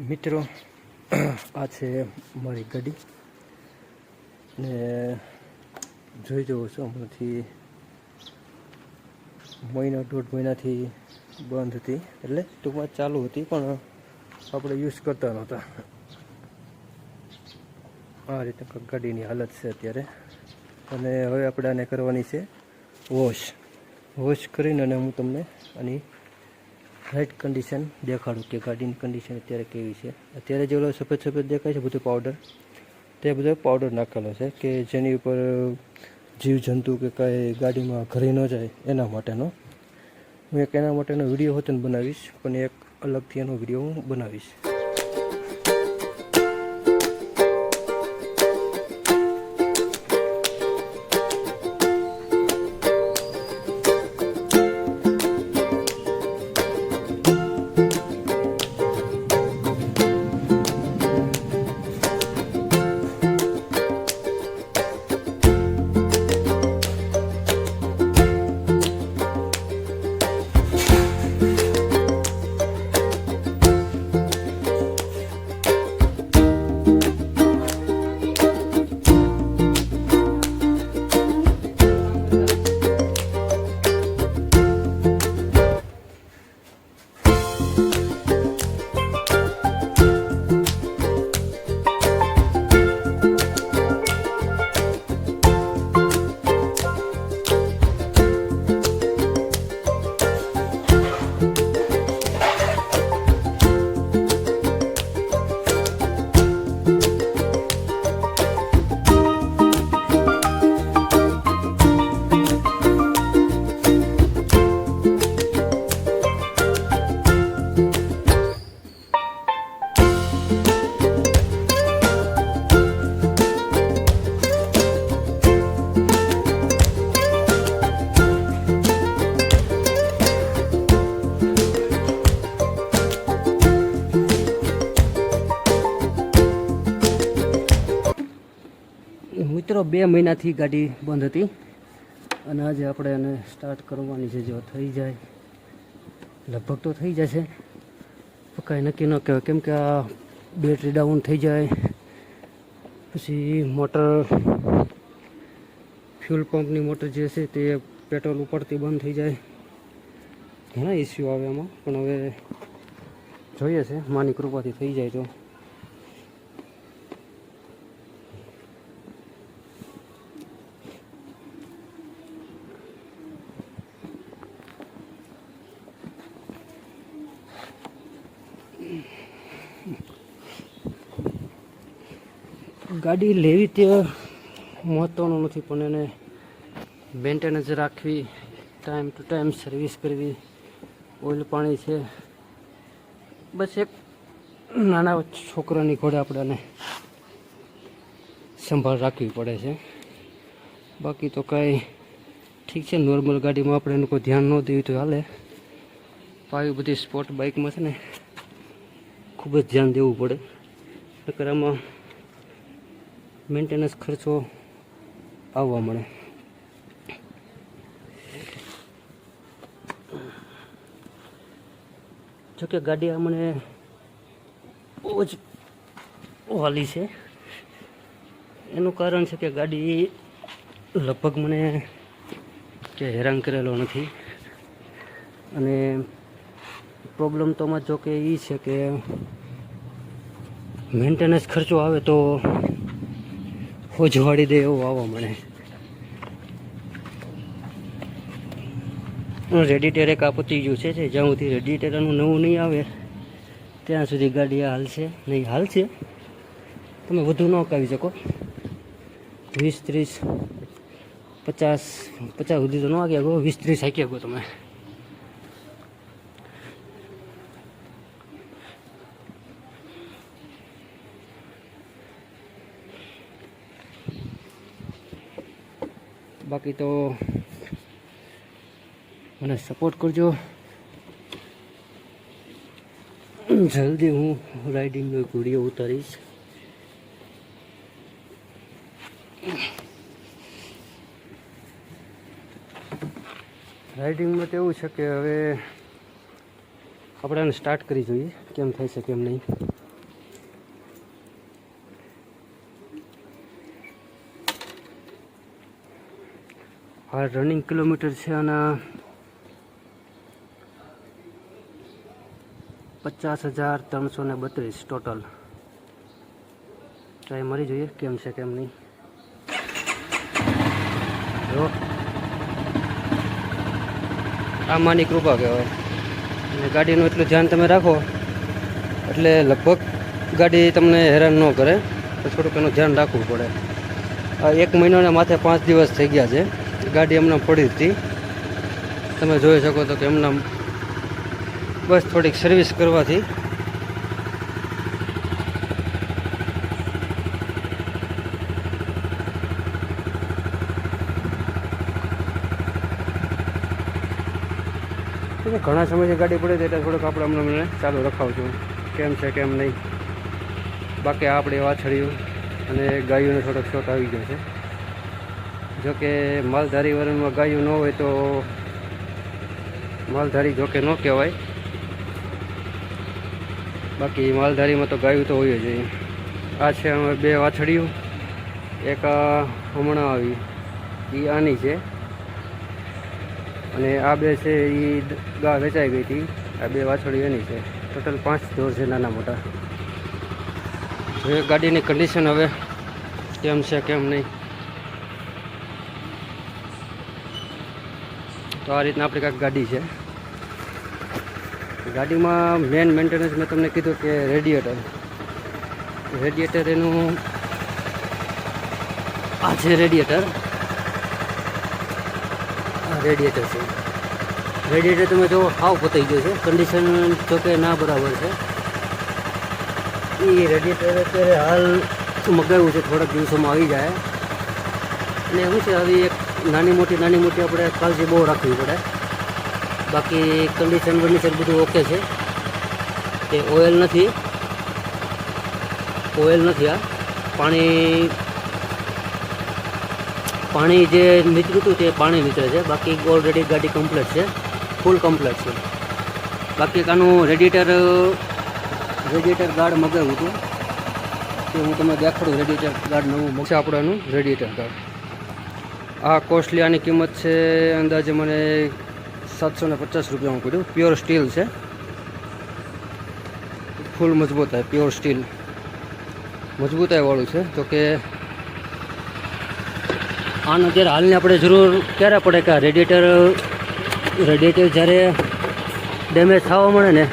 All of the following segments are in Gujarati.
મિત્રો આ છે મારી ગાડી ને જોઈ જવો છો હમણાંથી દોઢ મહિનાથી બંધ હતી, એટલે ટૂંકમાં ચાલુ હતી પણ આપણે યુઝ કરતા નહોતા. આ રીતે ગાડીની હાલત છે અત્યારે. અને હવે આપણે આને કરવાની છે વોશ કરીને અને હું તમને આની રાઈટ કન્ડિશન દેખાડું કે ગાડીની કન્ડિશન અત્યારે કેવી છે. અત્યારે જે ઓલો સફેદ દેખાય છે બધું પાવડર, તે બધો પાવડર નાખેલો છે કે જેની ઉપર જીવજંતુ કે કાંઈ ગાડીમાં ઘરી ન જાય એના માટેનો. હું એક એના માટેનો વિડીયો હોતો ને બનાવીશ, પણ એક અલગથી એનો વિડીયો હું બનાવીશ. મિત્રો 2 મહિનાથી ગાડી બંધ હતી અને આજે આપણે એને સ્ટાર્ટ કરવાની છે. જો થઈ જાય, લગભગ તો થઈ જશે, કાંઈ નક્કી ન કહેવાય, કેમ કે આ બેટરી ડાઉન થઈ જાય, પછી મોટર ફ્યુલ પંપની મોટર જે છે તે પેટ્રોલ ઉપરથી બંધ થઈ જાય, ઘણા ઇસ્યુ આવે એમાં. પણ હવે જોઈએ છે, માની કૃપાથી થઈ જાય તો. ગાડી લેવી તે મહત્ત્વનું નથી, પણ એને મેન્ટેનન્સ રાખવી, ટાઈમ ટુ ટાઈમ સર્વિસ કરવી, ઓઇલ પાણી છે, બસ એક નાના છોકરાની ઘોડે આપણે એને સંભાળ રાખવી પડે છે. બાકી તો કાંઈ ઠીક છે. નોર્મલ ગાડીમાં આપણે એનું કોઈ ધ્યાન ન દેવું તો હાલે. આવી બધી સ્પોર્ટ બાઇકમાં છે ને ખૂબ જ ધ્યાન દેવું પડે, નકર આમાં મેન્ટેનન્સ ખર્ચો આવવા મળે. જોકે ગાડી આ મને બહુ જ વાલી છે. એનું કારણ છે કે ગાડી લગભગ મને કે હેરાન કરેલો નથી. અને પ્રોબ્લેમ તો માં જો કે એ છે કે મેન્ટેનન્સ ખર્ચો આવે તો હોજવાડી દે એવું આવવા મળે. રેડિએટર એક આ પતી ગયું છે, જ્યાં સુધી રેડિએટરનું નવું નહીં આવે ત્યાં સુધી ગાડી આ હાલશે નહીં. હાલશે, તમે વધુ ન કાવી શકો, 20, 30, 50 સુધી તો ન આગ્યા ગો, 20, 30 હાક્યા ગો તમે. બાકી તો મને સપોર્ટ કરજો. જલ્દી હું રાઇડિંગનો એક વિડીયો ઉતારીશ. રાઇડિંગમાં તો એવું છે કે હવે આપણે આને સ્ટાર્ટ કરી જોઈએ કેમ થાય છે કેમ નહીં. આ રનિંગ કિલોમીટર છે અને 50,332 ટોટલ. ટ્રાય મારી જોઈએ કેમ છે કેમ નહીં. જો આ માની કૃપા કહેવાય. અને ગાડીનું એટલું ધ્યાન તમે રાખો એટલે લગભગ ગાડી તમને હેરાન ન કરે. તો થોડુંક એનું ધ્યાન રાખવું પડે. આ 1 મહિનાને માથે 5 દિવસ થઈ ગયા છે. ગાડી હમણાં પડી હતી, તમે જોઈ શકો તો કે હમણાં બસ થોડીક સર્વિસ કરવાથી ઘણા સમયથી ગાડી પડે છે એટલે થોડુંક આપણે હમણાં ચાલુ રખાવશું કેમ છે કેમ નહીં. બાકી આપણે વાછળ્યું અને ગાયોનો થોડોક શોટ આવી ગયો છે. જોકે માલધારી વરણમાં ગાયું ન હોય તો માલધારી જોકે ન કહેવાય, બાકી માલધારીમાં તો ગાયું તો હોય જ. આ છે અમે 2 વાછડીયું, એક હમણાં આવી એ આની છે અને આ 2 છે એ ગા વેચાઈ ગઈ હતી. આ 2 વાછડીઓ એની છે. ટોટલ 5 ઢોર છે નાના મોટા. જોઈએ ગાડીની કન્ડિશન હવે કેમ છે કેમ નહીં. તો આ રીતના આપણી કાંઈક ગાડી છે. ગાડીમાં મેન મેન્ટેનન્સ મેં તમને કીધું કે રેડિએટર એનું આ છે. રેડિએટર છે. રેડિએટર તમે જો હાવ પતાઈ ગયો છે. કન્ડિશન જો કે ના બરાબર છે. એ રેડિએટર અત્યારે હાલ મગાવ્યું છે, થોડાક દિવસોમાં આવી જાય. અને શું છે આવી એક નાની મોટી આપણે કાળજી બહુ રાખવી પડે. બાકી કન્ડિશન બધું ઓકે છે. કે ઓઇલ નથી આ પાણી જે નીકળ્યું હતું તે પાણી નીકળે છે. બાકી ઓલરેડી ગાડી કમ્પ્લીટ છે, ફૂલ કમ્પ્લીટ છે. બાકી આનું રેડિએટર ગાર્ડ મગાવ્યું હતું તે હું તમને દેખાડું. રેડિએટર ગાર્ડ નવું છે આપણાનું રેડિએટર ગાર્ડ. આ કોસ્ટલી આની કિંમત છે અંદાજે મને 750 રૂપિયામાં પડ્યું. પ્યોર સ્ટીલ છે, ફૂલ મજબૂતાઈ, પ્યોર સ્ટીલ મજબૂતાઈવાળું છે. તો કે આનો અત્યારે હાલની આપણે જરૂર ક્યારે પડે કે રેડિએટર જ્યારે ડેમેજ થવા મળે ને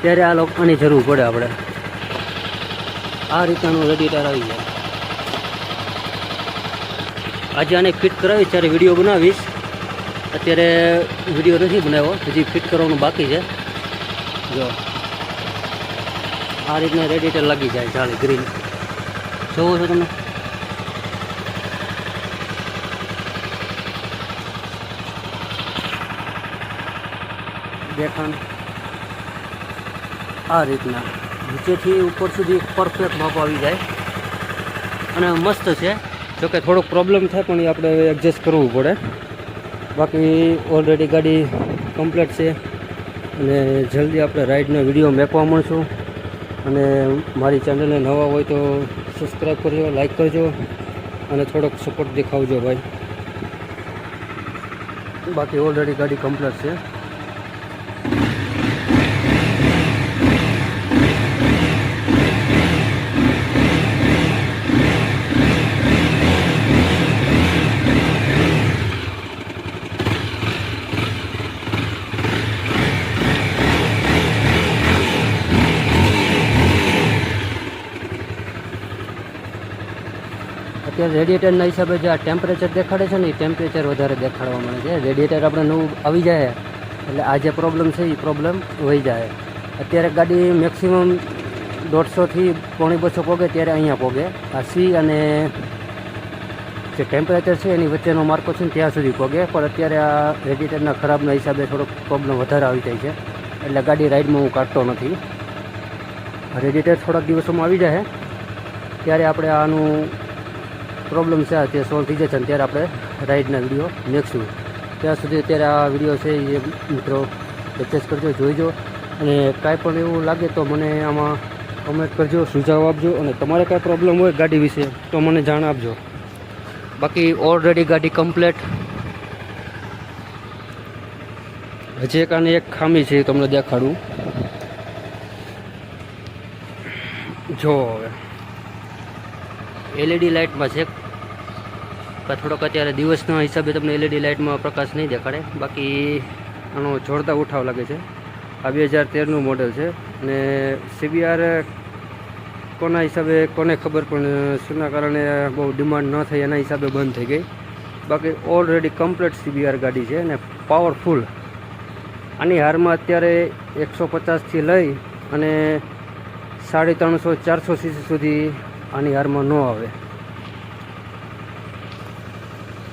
ત્યારે આની જરૂર પડે. આપણે આ રીતનું રેડિએટર આવી જાય. આજે આને ફિટ કરાવીશ ત્યારે વિડીયો બનાવીશ. અત્યારે વિડીયો નથી બનાવ્યો, હજી ફિટ કરવાનું બાકી છે. જો આ રીતના રેડિએટર લાગી જાય જાળી ગ્રીન. જોવો છો તમે? દેખાણ આ રીતના નીચેથી ઉપર સુધી પરફેક્ટ માપ આવી જાય અને મસ્ત છે. જોકે થોડોક પ્રોબ્લેમ થાય પણ એ આપણે એડજસ્ટ કરવું પડે. બાકી ઓલરેડી ગાડી કમ્પ્લીટ છે અને જલ્દી આપણે રાઈડનો વિડીયો મેકવા મળશું. અને મારી ચેનલને નવા હોય તો સબસ્ક્રાઈબ કરજો, લાઈક કરજો અને થોડોક સપોર્ટ દેખાવજો ભાઈ. બાકી ઓલરેડી ગાડી કમ્પ્લીટ છે. અત્યારે રેડિએટરના હિસાબે જે આ ટેમ્પરેચર દેખાડે છે ને એ ટેમ્પરેચર વધારે દેખાડવા મળે છે. રેડિએટર આપણે નવું આવી જાય એટલે આ જે પ્રોબ્લેમ છે એ પ્રોબ્લેમ વહી જાય. અત્યારે ગાડી મેક્સિમમ 150થી 150 પોગે ત્યારે અહીંયા પોગે. આ સી અને જે ટેમ્પરેચર છે એની વચ્ચેનો માર્કો છે ને ત્યાં સુધી પોગે. પણ અત્યારે આ રેડિએટરના ખરાબના હિસાબે થોડોક પ્રોબ્લેમ વધારે આવી જાય છે એટલે ગાડી રાઈડમાં હું કાઢતો નથી. રેડિએટર થોડાક દિવસોમાં આવી જાય ત્યારે આપણે આનું પ્રોબ્લેમ છે તે સોલ્વ થઈ જશે ને ત્યારે આપણે રાઈડના વિડીયો મેકશું. ત્યાં સુધી અત્યારે આ વિડીયો છે એ મિત્રો પરચેસ કરજો, જોઈજો. અને કાંઈ પણ એવું લાગે તો મને આમાં કમેન્ટ કરજો, સુઝાવ આપજો. અને તમારે કાંઈ પ્રોબ્લેમ હોય ગાડી વિશે તો મને જાણ આપજો. બાકી ઓલરેડી ગાડી કમ્પ્લેટ હજી એક આની એક ખામી છે, તમને દેખાડું. જો હવે એલઈડી લાઇટમાં છે, થોડોક અત્યારે દિવસના હિસાબે તમને એલઈડી લાઇટમાં પ્રકાશ નહીં દેખાડે. બાકી આનો જોરદાર ઉઠાવ લાગે છે. આ 2013નું મોડેલ છે અને સીબીઆર કોના હિસાબે કોને ખબર, પણ શેના કારણે બહુ ડિમાન્ડ ન થઈ એના હિસાબે બંધ થઈ ગઈ. બાકી ઓલરેડી કમ્પ્લીટ સીબીઆર ગાડી છે અને પાવરફુલ. આની હારમાં અત્યારે 150થી લઈ અને 350-400 સીસી સુધી આની હારમાં ન આવે.